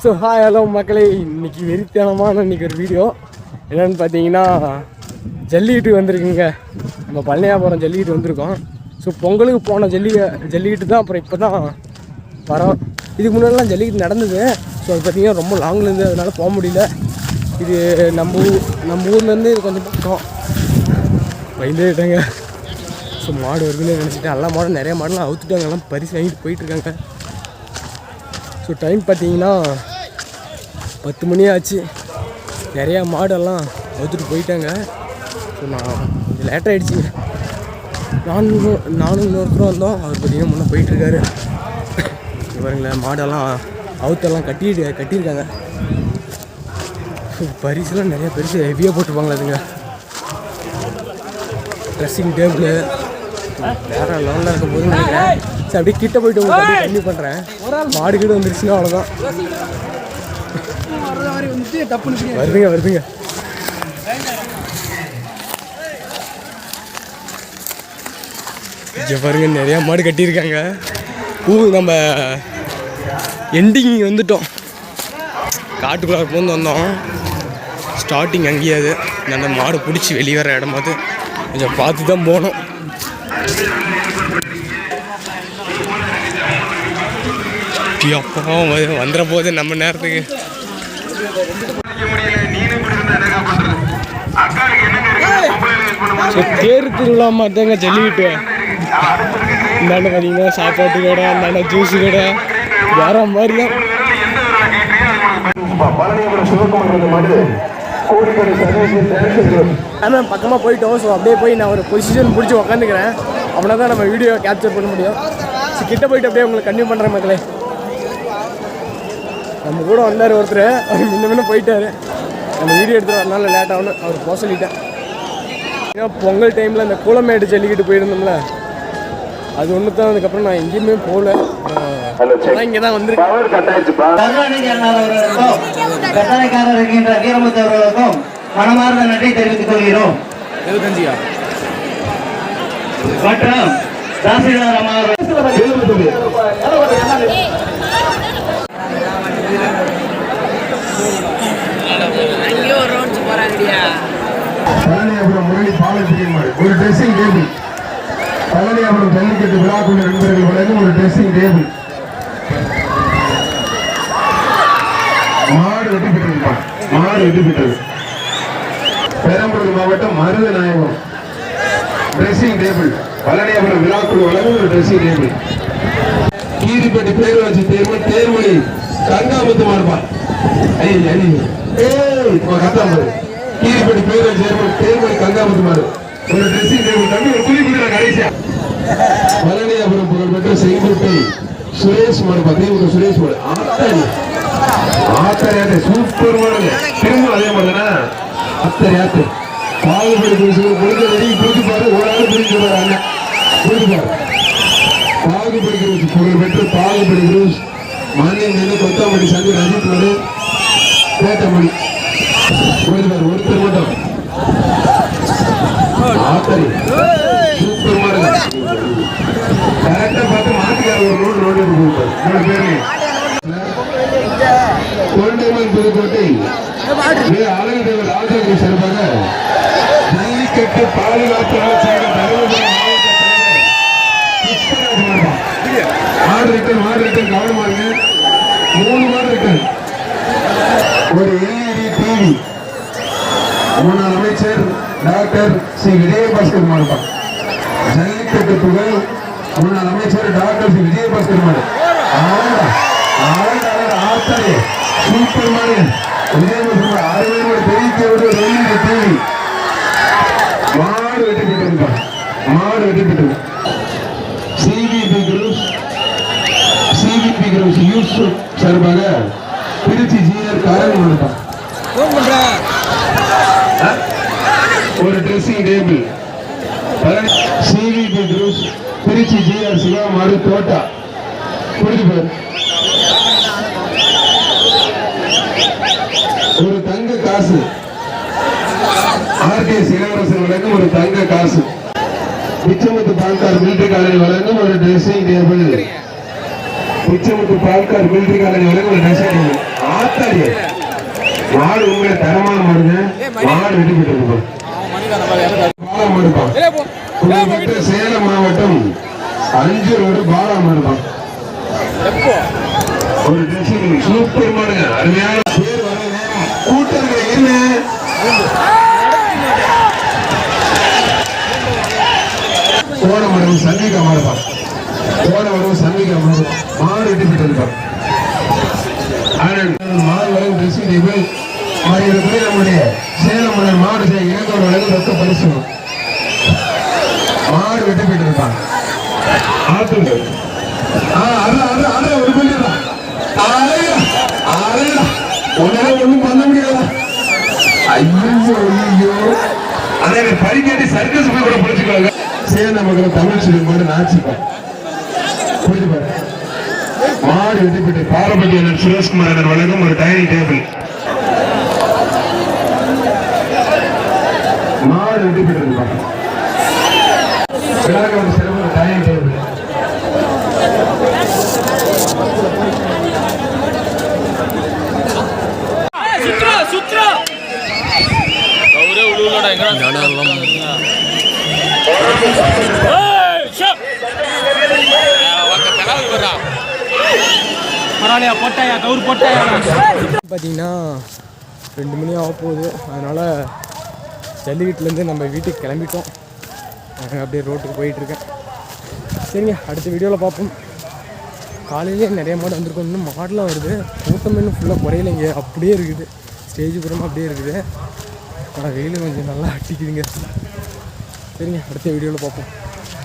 So hi hello மக்களே, இன்றைக்கி வெறித்தனமான இன்றைக்கி ஒரு வீடியோ என்னென்னு பார்த்தீங்கன்னா ஜல்லிக்கட்டு வந்திருக்குங்க. நம்ம பழனியாபுரம் ஜல்லிக்கட்டு வந்திருக்கோம். ஸோ பொங்கலுக்கு போன ஜல்லிக்கட்டு தான். அப்புறம் இப்போ தான் வரோம். இதுக்கு முன்னாடிலாம் ஜல்லிக்கட்டு நடந்தது. ஸோ அது பார்த்திங்கன்னா ரொம்ப லாங்லேருந்து அதனால் போக முடியல. இது நம்ம ஊர்லேருந்து இது கொஞ்சம் பக்கம் பயந்துட்டாங்க. ஸோ மாடு வருதுன்னு நினச்சிட்டேன். எல்லா மாடும் நிறைய மாடெலாம் அவுத்துட்டாங்க. எல்லாம் பரிசு வாங்கிட்டு போயிட்டுருக்காங்க. ஸோ டைம் பார்த்தீங்கன்னா 10 மணி ஆச்சு. நிறையா மாடெல்லாம் அவுத்துட்டு போயிட்டாங்க. ஸோ நான் கொஞ்சம் லேட்டாகிடுச்சு. நானும் இன்னொருத்தரும் வந்தோம். அவர் பார்த்தீங்கன்னா முன்னே போயிட்டுருக்காரு. பாருங்களேன், மாடெல்லாம் அவுத்தெல்லாம் கட்டியிருக்காங்க. ஸோ பரிசுலாம் நிறையா பெருசு ஹெவியாக போட்டுருப்பாங்களா அதுங்க. ட்ரெஸ்ஸிங் டேபிள் வேறு லெவலில் இருக்கும் போது நினைக்கிறேன். சரி, அப்படியே கிட்ட போயிட்டு உங்களுக்கு அப்படியே கம்மி பண்ணுறேன். மாடு கிட்ட வந்துருச்சுன்னா அவ்வளோதான். வருதுங்க பாருங்க, நிறையா மாடு கட்டியிருக்காங்க. நம்ம எண்டிங் வந்துட்டோம். காட்டுக்குள்ளார போந்து வந்தோம். ஸ்டார்டிங் அங்கேயாது அந்த மாடு பிடிச்சி வெளியே வர இடமாவது கொஞ்சம் பார்த்து தான் போனோம். அப்போ வந்துட போது நம்ம நேரத்துக்கு. தேர் திருவிழா மாதிரி தாங்க ஜல்லிக்கட்டு. இந்தாண்ட பார்த்தீங்கன்னா சாப்பாட்டு கடை, அந்தாண்ட ஜூஸு கடை வேற மாதிரி தான். ஆனால் பக்கமாக போயிட்டோம். ஸோ அப்படியே போய் நான் ஒரு பொசிஷன் பிடிச்சி உக்காந்துக்கிறேன். அப்படின்னா தான் நம்ம வீடியோ கேப்சர் பண்ண முடியும். ஸோ கிட்ட போயிட்டு அப்படியே உங்களுக்கு கன்டினியூ பண்ணுறேன் மக்களே. நம்ம கூட வந்தார் ஒருத்தர், அவர் முன்ன போயிட்டார். நம்ம வீடியோ எடுத்துகிட்டு வரனால லேட் ஆகணும், அவர் போக சொல்லிட்டேன். ஏன்னா பொங்கல் டைமில் அந்த கூலமேடு ஜல்லிக்கட்டு போயிருந்தோம்ல, அது ஒன்று தான். அதுக்கப்புறம் நான் எங்கேயுமே போகல. இங்கே தான் வந்திருக்கேன். மனமார்ந்த நன்றி தெரிவித்துக் கொள்கிறோம். 75 மற்றும் தாசில்தார் பழனியாபுரம் முரளி பாலத்தின் ஒரு ட்ரெஸ்ஸிங் டேபிள். பழனியாபுரம் ஜல்லிக்கட்டு விழாக்குள்ள நண்பர்கள் வழங்கும் ஒரு ட்ரெஸ்ஸிங் டேபிள். மாடு வெட்டி பெற்றது. பெரம்பலூர் மாவட்டம் மருதநாயகம் ட்ரெஸ்ஸிங் டேபிள். பழனியாபுரம் விழாக்குழு வழங்கும் ஒரு ட்ரெஸ்ஸிங் டேபிள். கீரிப்பட்டி பேரூராட்சி தேர்மொழி கங்காமுத்து மாடுபான். கீரிப்பட்டி பேரூராட்சி தேர்மொழி கங்காமுத்து மாடு ஒரு ட்ரெஸ்ஸிங் டேபிள். தம்பி ஒரு குழி குடிக்கிற கடைசியா. பழனியாபுரம் புகழ்பெற்ற செங்குட்டை சுரேஷ் மாடுபா. தேவூர் சுரேஷ் மாடு ஆத்தரையாட்டு சூப்பர் மாடுங்க. திரும்ப அதே மாதிரிதானே அத்தரையாட்டு பாகுபடி முடிஞ்ச நெருங்கி புரிஞ்சுப்பாரு. ஒரு ஆள் புரிஞ்சுப்பாரு. அண்ணன் புரிஞ்சுப்பாரு. பாகுபடி குரூஸ் புகழ் பெற்று பாகுபடி குரூஸ் மண்ணின் நின்று கொத்தாமடி சந்தி ரஜித் மாடு பேட்டமணி புரிஞ்சுப்பாரு. ஒருத்தர் மட்டும் ஆத்தரி சூப்பர் மாடுங்க. கரெக்டா பார்த்து மாட்டுக்கார ஒரு ரோடு கொடுப்பாரு. பேரு கொண்டைமன் புதுக்கோட்டை அழகுதேவர் ராஜாஜி சார்பாக ஜல்லிக்கட்டு பாதுகாப்பு ஆட்சியர் மாடு ரிட்டன் கவனமாங்க. 3 மாடு ரிட்டன். ஒரு எல்இடி டிவி. முன்னாள் அமைச்சர் டாக்டர் சி விஜயபாஸ்கர் மாடுப்பா. ஜல்லிக்கட்டு புகழ் முன்னாள் அமைச்சர் டாக்டர் சி விஜயபாஸ்கர் மாடு. ஆத்தாரி சூப்பர் மாடு. விஜயபாஸ்கர் 6 பேர் பெரிய ஒரு எல்இடி டிவி. மாடு வெட்டி பெற்றது. சிவிபி குரூஸ் யூசுப் சார்பாக திருச்சி ஜிஆர் காரணம் ஒரு ட்ரெஸ்ஸிங் டேபிள். சிவிபி குரூஸ் திருச்சி ஜிஆர் சிவா மாடு தோட்டா புரிஞ்சு. ஒரு தங்க காசு. ஆர்கே இளவரசன் வழங்கும் ஒரு தங்க காசு. பிச்சமுத்து பால்கார் மிலிட்டரி காலேஜ் வழங்கும் ஒரு dressing table. Pichamuthu Palghar military college வழங்கும் ஒரு ட்ரெஸ்ஸிங் டேபிள். ஆத்தாடி மாடு உண்மையை தரமான மாடுங்க. மாடு வெட்டி போட்டு பாலம் மாடுப்பா. சேலம் மாவட்டம் அஞ்சூர் ரோடு பாலம் மாடுப்பா. ஒரு சூப்பர் மாடுங்க. அருமையான பேர் வர கூட்டம் என்ன கோணமரம் சன்னிகா மாடுப்பா. கோணமரம் சன்னிகா மாடு. மாடு வெட்டி போட்டு மாடு வரைக்கும் ட்ரெஸ்ஸிங் டேபிள் நம்முடைய சேலம் மன்னர் மாடு இனத்தோட வழங்கும் ரொக்க பரிசு. மாடு வெட்டி போயிட்டு இருப்பான். ஆத்துங்க ஒரு பண்ணிடலாம். ஒன்னும் பண்ண முடியாது. ஐயோ அதை பரிகேட்டி சர்க்கஸ் போய் கூட பிடிச்சுக்கோங்க. சேலம் மக்கள் தமிழ் சொல்லி மாடு நாச்சிப்பா புரிஞ்சு பாரு. மாடு வெட்டி போயிட்டு பாரம்பரிய சுரேஷ்குமார் வழங்கும் ஒரு டைனிங் டேபிள். மாடு வெட்டி போயிட்டு இருப்பாங்க. சிறப்பு டைனிங் டேபிள். பார்த்தீங்கன்னா 2 மணி ஆக போகுது. அதனால் ஜல்லிக்கட்டுலேருந்து நம்ம வீட்டுக்கு கிளம்பிட்டோம். நாங்கள் அப்படியே ரோட்டுக்கு போயிட்டுருக்கேன். சரிங்க, அடுத்த வீடியோவில் பார்ப்போம். காலையிலே நிறைய மாடு வந்திருக்கோம். இன்னும் மாடெலாம் வருது. கூட்டம் இன்னும் ஃபுல்லாக குறையிலைங்க, அப்படியே இருக்குது. ஸ்டேஜ் புறமா அப்படியே இருக்குது. ஆனால் வெயில் கொஞ்சம் நல்லா அடிக்குதுங்க. சரிங்க, அடுத்த வீடியோவில் பார்ப்போம்.